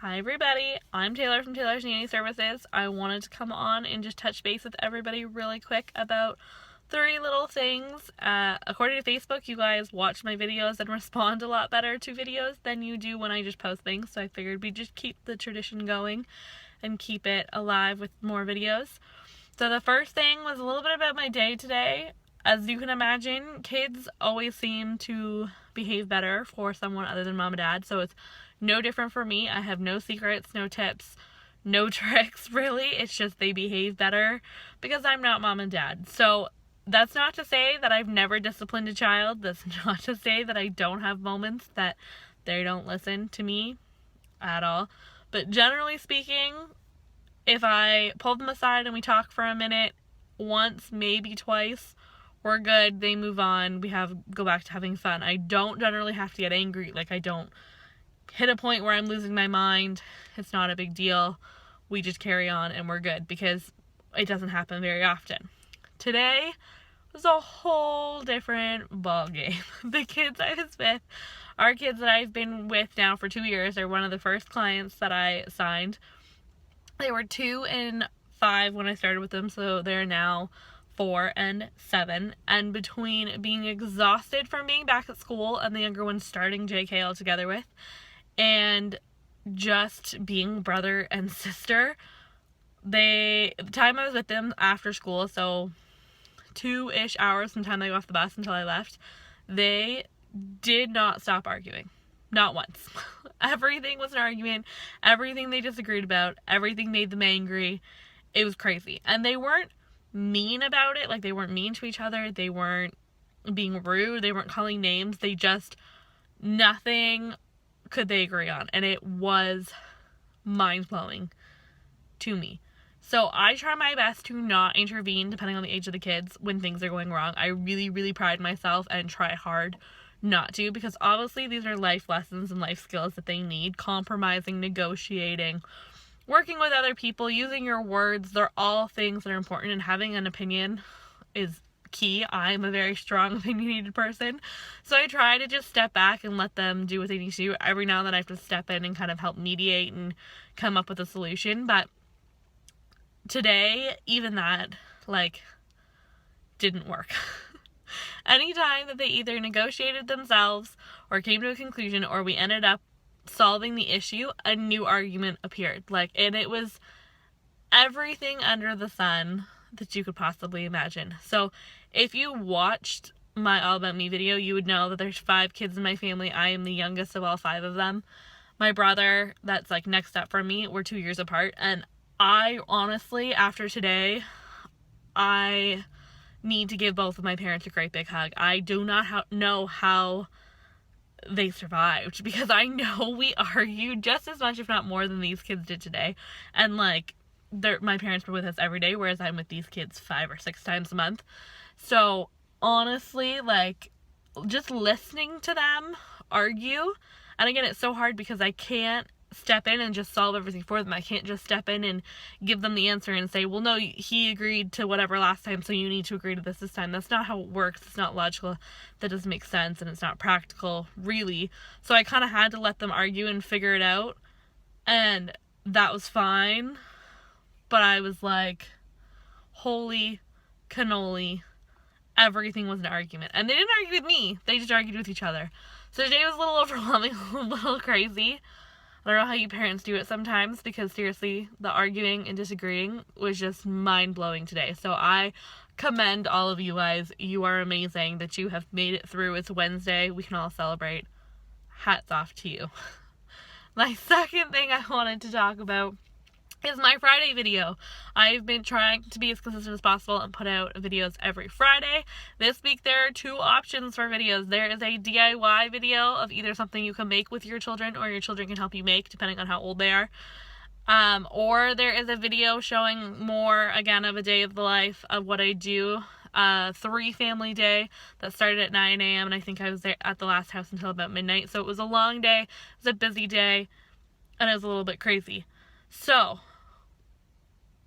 Hi everybody, I'm Taylor from Taylor's Nanny Services. I wanted to come on and just touch base with everybody really quick about 3 little things. According to Facebook, you guys watch my videos and respond a lot better to videos than you do when I just post things, so I figured we'd just keep the tradition going and keep it alive with more videos. So the first thing was a little bit about my day today. As you can imagine, kids always seem to behave better for someone other than mom and dad, so it's no different for me. I have no secrets, no tips, no tricks, really. It's just they behave better because I'm not mom and dad. So that's not to say that I've never disciplined a child. That's not to say that I don't have moments that they don't listen to me at all. But generally speaking, if I pull them aside and we talk for a minute, once, maybe twice, we're good. They move on. We go back to having fun. I don't generally have to get angry. I don't hit a point where I'm losing my mind. It's not a big deal. We just carry on and we're good because it doesn't happen very often. Today was a whole different ball game. The kids I was with are kids that I've been with now for 2 years. They're one of the first clients that I signed. They were 2 and 5 when I started with them, so they're now 4 and 7. And between being exhausted from being back at school and the younger one starting JK all together with, and just being brother and sister, the time I was with them after school, so 2-ish hours from the time they got off the bus until I left, they did not stop arguing. Not once. Everything was an argument. Everything they disagreed about. Everything made them angry. It was crazy. And they weren't mean about it. They weren't mean to each other. They weren't being rude. They weren't calling names. They just, nothing could they agree on. And it was mind-blowing to me. So I try my best to not intervene depending on the age of the kids when things are going wrong. I really, really pride myself and try hard not to, because obviously these are life lessons and life skills that they need. Compromising, negotiating, working with other people, using your words, they're all things that are important, and having an opinion is key. I'm a very strong opinionated person, so I try to just step back and let them do what they need to do. Every now and then I have to step in and kind of help mediate and come up with a solution, but today, even that, didn't work. Anytime that they either negotiated themselves or came to a conclusion or we ended up solving the issue, a new argument appeared. And it was everything under the sun that you could possibly imagine. So if you watched my All About Me video, you would know that there's 5 kids in my family. I am the youngest of all 5 of them. My brother, that's next up from me, we're 2 years apart. And I honestly, after today, I need to give both of my parents a great big hug. I do not know how they survived, because I know we argued just as much, if not more, than these kids did today. And my parents were with us every day, whereas I'm with these kids 5 or 6 times a month. So honestly, just listening to them argue, and again, it's so hard because I can't step in and just solve everything for them. I can't just step in and give them the answer and say, well, no, he agreed to whatever last time, so you need to agree to this time. That's not how it works. It's not logical. That doesn't make sense, and it's not practical, really. So I kind of had to let them argue and figure it out, and that was fine. But I was like, holy cannoli, everything was an argument. And they didn't argue with me. They just argued with each other. So today was a little overwhelming, a little crazy. I don't know how you parents do it sometimes, because seriously, the arguing and disagreeing was just mind-blowing today. So I commend all of you guys. You are amazing that you have made it through. It's Wednesday. We can all celebrate. Hats off to you. My second thing I wanted to talk about is my Friday video. I've been trying to be as consistent as possible and put out videos every Friday. This week there are 2 options for videos. There is a DIY video of either something you can make with your children or your children can help you make, depending on how old they are. Or there is a video showing more, again, of a day of the life of what I do. 3 family day that started at 9 a.m. and I think I was there at the last house until about midnight. So it was a long day, it was a busy day, and it was a little bit crazy. So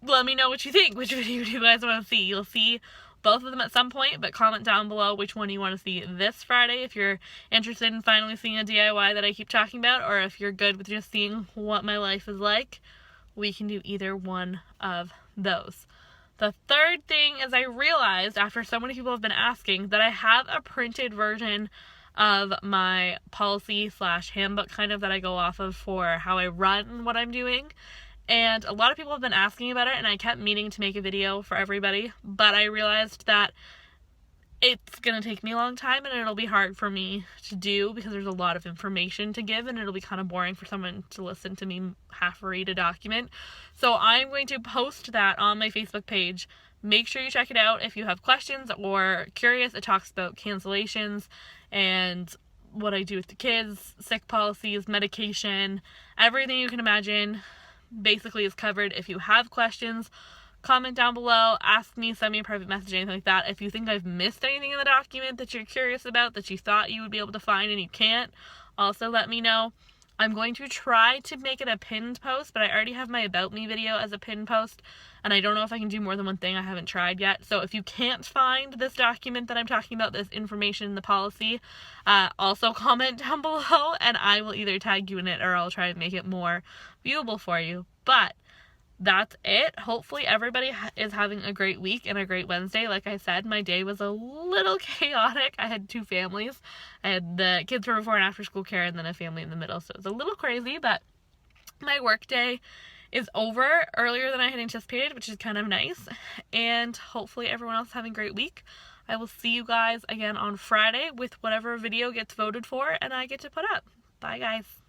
let me know what you think. Which video do you guys want to see? You'll see both of them at some point, but comment down below which one you want to see this Friday if you're interested in finally seeing a DIY that I keep talking about, or if you're good with just seeing what my life is like. We can do either one of those. The third thing is I realized after so many people have been asking that I have a printed version of my policy / handbook kind of that I go off of for how I run and what I'm doing. And a lot of people have been asking about it, and I kept meaning to make a video for everybody, but I realized that it's going to take me a long time and it'll be hard for me to do because there's a lot of information to give and it'll be kind of boring for someone to listen to me half read a document. So I'm going to post that on my Facebook page. Make sure you check it out if you have questions or curious. It talks about cancellations and what I do with the kids, sick policies, medication, everything you can imagine basically is covered. If you have questions, comment down below, ask me, send me a private message, anything like that. If you think I've missed anything in the document that you're curious about, that you thought you would be able to find and you can't, also let me know. I'm going to try to make it a pinned post, but I already have my About Me video as a pinned post, and I don't know if I can do more than one thing. I haven't tried yet. So if you can't find this document that I'm talking about, this information in the policy, also comment down below, and I will either tag you in it or I'll try and make it more viewable for you. But that's it. Hopefully everybody is having a great week and a great Wednesday. Like I said, my day was a little chaotic. I had 2 families. I had the kids for before and after school care and then a family in the middle. So it was a little crazy, but my work day is over earlier than I had anticipated, which is kind of nice. And hopefully everyone else is having a great week. I will see you guys again on Friday with whatever video gets voted for and I get to put up. Bye guys.